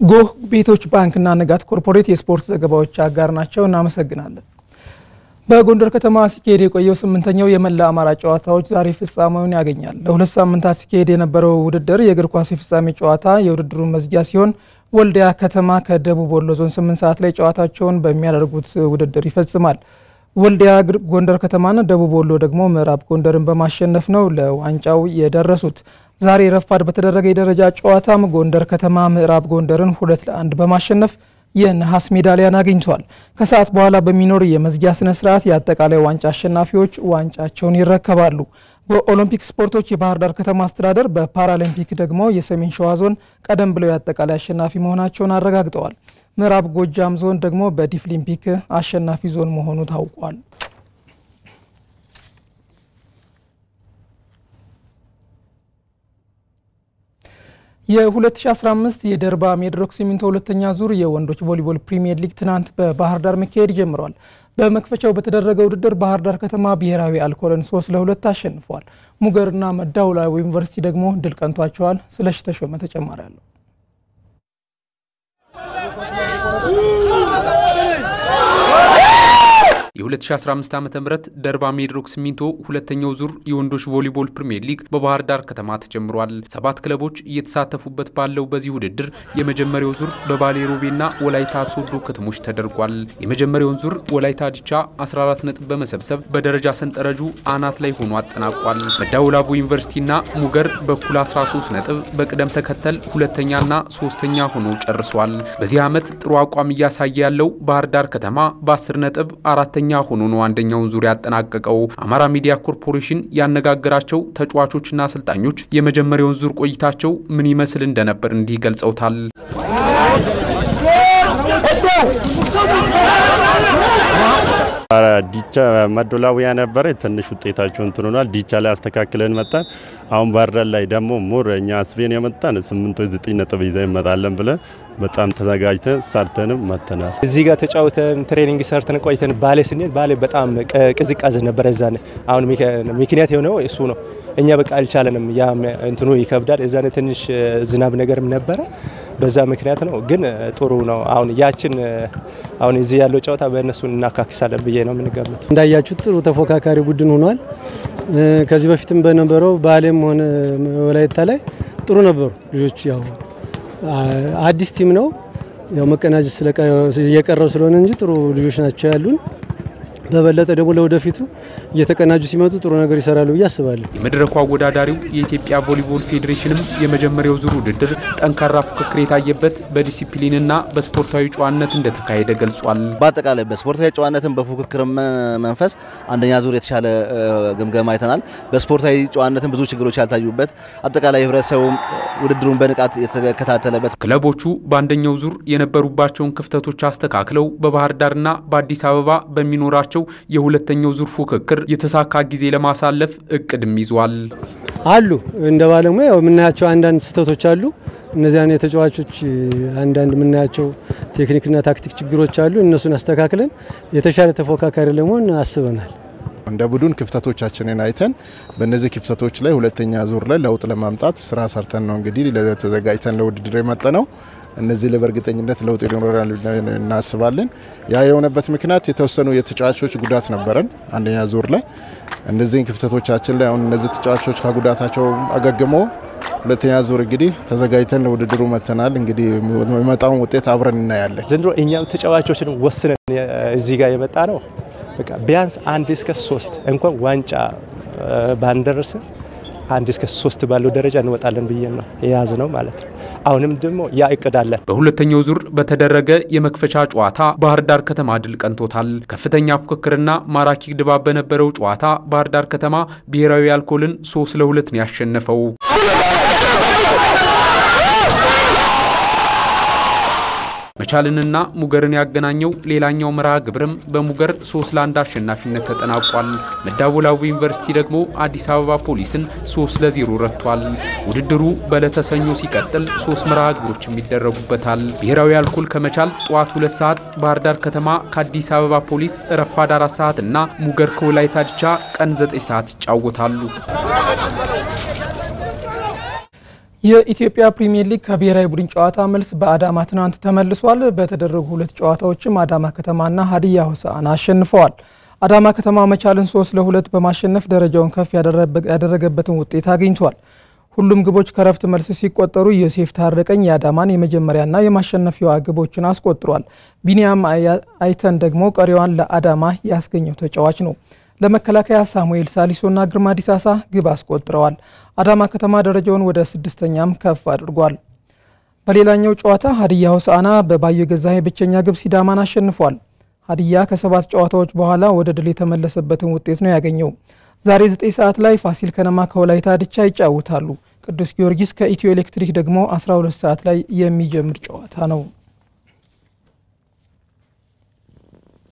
ጎህ ቤቶች ባንክና ንጋት ኮርፖሬት የስፖርት ዘገባዎች አጋር ናቸው። እናመሰግናለን። በጎንደር ከተማ ሲካሄድ የቆየው 8ኛው የመላ አማራ ጨዋታዎች ዛሬ ፍጻሜውን ያገኛል። ለሁለት ሳምንታት ሲካሄድ የነበረው ውድድር የእግር ኳስ ፍጻሜ ጨዋታ የውድድሩ መዝጊያ ሲሆን ወልዲያ ከተማ ከደቡብ ወሎ ዞን 8 ሰዓት ላይ ጨዋታቸውን በሚያደርጉት ውድድር ይፈጽማል። ወልዲያ ጎንደር ከተማና ደቡብ ወሎ ደግሞ ምዕራብ ጎንደርን በማሸነፍ ነው ለዋንጫው የደረሱት። ዛሬ ረፋድ በተደረገ የደረጃ ጨዋታም ጎንደር ከተማ ምዕራብ ጎንደርን 2-1 በማሸነፍ የነሐስ ሜዳሊያን አግኝቷል። ከሰዓት በኋላ በሚኖር የመዝጊያ ስነ ስርዓት የአጠቃላይ ዋንጫ አሸናፊዎች ዋንጫቸውን ይረከባሉ። በኦሎምፒክ ስፖርቶች የባህር ዳር ከተማ አስተዳደር በፓራሊምፒክ ደግሞ የሰሜን ሸዋ ዞን ቀደም ብለው የአጠቃላይ አሸናፊ መሆናቸውን አረጋግጠዋል። ምዕራብ ጎጃም ዞን ደግሞ በዲፍሊምፒክ አሸናፊ ዞን መሆኑ ታውቋል። የ2015 የደርባ ሜድሮክ ሲሚንቶ ሁለተኛ ዙር የወንዶች ቮሊቦል ፕሪሚየር ሊግ ትናንት በባህር ዳር መካሄድ ጀምሯል። በመክፈቻው በተደረገው ውድድር ባህር ዳር ከተማ ብሔራዊ አልኮልን 3-2 አሸንፏል። ሙገርና መዳውላዊ ዩኒቨርሲቲ ደግሞ ድል ቀንቷቸዋል። ስለሽ ተሾመ ተጨማሪ አለው። የ2015 ዓ.ም ደርባ ሜድሮክ ሲሚንቶ ሁለተኛው ዙር የወንዶች ቮሊቦል ፕሪሚየር ሊግ በባህር ዳር ከተማ ተጀምሯል። 7 ክለቦች እየተሳተፉበት ባለው በዚህ ውድድር የመጀመሪያው ዙር በባሌ ሮቤና ወላይታ ሶዶ ከተሞች ተደርጓል። የመጀመሪያውን ዙር ወላይታ ዲቻ 14 ነጥብ በመሰብሰብ በደረጃ ሰንጠረዡ አናት ላይ ሆኖ አጠናቋል። መዳውላቡ ዩኒቨርሲቲና ሙገር በኩል 13 ነጥብ በቅደም ተከተል ሁለተኛና ሶስተኛ ሆኖ ጨርሷል። በዚህ ዓመት ጥሩ አቋም እያሳየ ያለው ባህር ዳር ከተማ በ10 ነጥብ አራተኛ ሆኖ ነው አንደኛውን ዙር ያጠናቀቀው። አማራ ሚዲያ ኮርፖሬሽን ያነጋገራቸው ተጫዋቾችና አሰልጣኞች የመጀመሪያውን ዙር ቆይታቸው ምን ይመስል እንደነበር እንዲህ ገልጸውታል። ዲቻ መዶላዊያ ነበር ትንሽ ውጤታቸው እንትኑናል ዲቻ ላይ አስተካክለን መጣን። አሁን ባህር ዳር ላይ ደግሞ ሞረኛ ስፔን ያመጣን 8-9 ነጥብ ይዘን እንመጣለን ብለን በጣም ተዘጋጅተን ሰርተንም መተናል። እዚህ ጋር ተጫውተን ትሬኒንግ ሰርተን ቆይተን ባሌ ስንት ባሌ በጣም ቅዝቃዜ ነበር እዛነ። አሁን ምክንያት የሆነው እሱ ነው። እኛ በቃ አልቻለንም። ያ እንትኑ ይከብዳል። እዛነ ትንሽ ዝናብ ነገርም ነበር። በዛ ምክንያት ነው። ግን ጥሩ ነው። አሁን ያችን አሁን እዚህ ያለው ጨዋታ በእነሱ እናካክሳለን ብዬ ነው የምንገምተው። እንዳያችሁ ጥሩ ተፎካካሪ ቡድን ሆኗል። ከዚህ በፊትም በነበረው ባሌም ሆነ ወላይታ ላይ ጥሩ ነበሩ ልጆች። ያው አዲስ ቲም ነው። ያው መቀናጀት ስለየቀረው ስለሆነ እንጂ ጥሩ ልጆች ናቸው ያሉን። በበለጠ ደግሞ ለወደፊቱ እየተቀናጁ ሲመጡ ጥሩ ነገር ይሰራሉ ብዬ አስባለሁ። የመድረኩ አወዳዳሪው የኢትዮጵያ ቮሊቦል ፌዴሬሽንም የመጀመሪያው ዙር ውድድር ጠንካራ ፍክክር የታየበት በዲሲፕሊንና በስፖርታዊ ጨዋነት እንደተካሄደ ገልጿል። በአጠቃላይ በስፖርታዊ ጨዋነትን በፉክክር መንፈስ አንደኛ ዙር የተሻለ ግምገማ አይተናል። በስፖርታዊ ጨዋነትን ብዙ ችግሮች ያልታዩበት አጠቃላይ ህብረተሰቡ ውድድሩን በንቃት የተከታተለበት ክለቦቹ በአንደኛው ዙር የነበሩባቸውን ክፍተቶች አስተካክለው በባህር ዳርና በአዲስ አበባ በሚኖራቸው የሁለተኛው ዙር ፉክክር የተሳካ ጊዜ ለማሳለፍ እቅድም ይዟል። አሉ እንደ ባለሙያ የምናያቸው አንዳንድ ስህተቶች አሉ። እነዚያን የተጫዋቾች አንዳንድ የምናያቸው ቴክኒክና ታክቲክ ችግሮች አሉ። እነሱን አስተካክለን የተሻለ ተፎካካሪ ለመሆን አስበናል። እንደ ቡድን ክፍተቶቻችንን አይተን በእነዚህ ክፍተቶች ላይ ሁለተኛ ዙር ላይ ለውጥ ለማምጣት ስራ ሰርተን ነው እንግዲህ ለተዘጋጅተን ለውድድር የመጣነው። እነዚህ ለበርግጠኝነት ለውጥ ይኖራል እናስባለን። ያ የሆነበት ምክንያት የተወሰኑ የተጫዋቾች ጉዳት ነበረን አንደኛ ዙር ላይ። እነዚህን ክፍተቶቻችን ላይ አሁን እነዚህ ተጫዋቾች ከጉዳታቸው አገግመው ሁለተኛ ዙር እንግዲህ ተዘጋጅተን ለውድድሩ መተናል። እንግዲህ የመጣውን ውጤት አብረን እናያለን። ዘንድሮ እኛም ተጫዋቾችን ወስነን እዚህ ጋር የመጣ ነው። በቃ ቢያንስ 1-3 እንኳን ዋንጫ ባንደርስ 1-3 ባለው ደረጃ እንወጣለን ብዬ ነው የያዝነው ማለት ነው። አሁንም ደግሞ ያ እቅድ አለ። በሁለተኛው ዙር በተደረገ የመክፈቻ ጨዋታ ባህር ዳር ከተማ ድል ቀንቶታል። ከፍተኛ ፉክክርና ማራኪ ድባብ በነበረው ጨዋታ ባህር ዳር ከተማ ብሔራዊ አልኮልን 3-2 ነው ያሸነፈው። መቻልንና ሙገርን ያገናኘው ሌላኛው መርሃ ግብርም በሙገር 3-1 አሸናፊነት ተጠናቋል። መዳውላቡ ዩኒቨርሲቲ ደግሞ አዲስ አበባ ፖሊስን 3-0 ረቷል። ውድድሩ በለተሰኞ ሲቀጥል 3 መርሃ ግብሮች ይደረጉበታል። ብሔራዊ አልኮል ከመቻል ጧት 2 ሰዓት፣ ባህር ዳር ከተማ ከአዲስ አበባ ፖሊስ ረፋድ 4 ሰዓት እና ሙገር ከወላይታ ዲቻ ቀን 9 ሰዓት ይጫወታሉ። የኢትዮጵያ ፕሪሚየር ሊግ ከብሔራዊ ቡድን ጨዋታ መልስ በአዳማ ትናንት ተመልሷል። በተደረጉ ሁለት ጨዋታዎችም አዳማ ከተማና ሀዲያ ሆሳዕና አሸንፈዋል። አዳማ ከተማ መቻልን 3-2 በማሸነፍ ደረጃውን ከፍ ያደረገበትን ውጤት አግኝቷል። ሁሉም ግቦች ከረፍት መልስ ሲቆጠሩ ዮሴፍ ታረቀኝ የአዳማን የመጀመሪያና የማሸነፊያዋ ግቦችን አስቆጥሯል። ቢኒያም አይተን ደግሞ ቀሪዋን ለአዳማ ያስገኘው ተጫዋች ነው። ለመከላከያ ሳሙኤል ሳሊሶና ግርማ ዲሳሳ ግብ አስቆጥረዋል። አዳማ ከተማ ደረጃውን ወደ 6ኛም ከፍ አድርጓል። በሌላኛው ጨዋታ ሀዲያ ሆሳዕና በባዮ ገዛኸኝ ብቸኛ ግብ ሲዳማን አሸንፏል። ሀዲያ ከ7 ጨዋታዎች በኋላ ወደ ድል የተመለሰበትን ውጤት ነው ያገኘው። ዛሬ 9 ሰዓት ላይ ፋሲል ከነማ ከወላይታ ድቻ ይጫወታሉ። ቅዱስ ጊዮርጊስ ከኢትዮ ኤሌክትሪክ ደግሞ 12 ሰዓት ላይ የሚጀምር ጨዋታ ነው።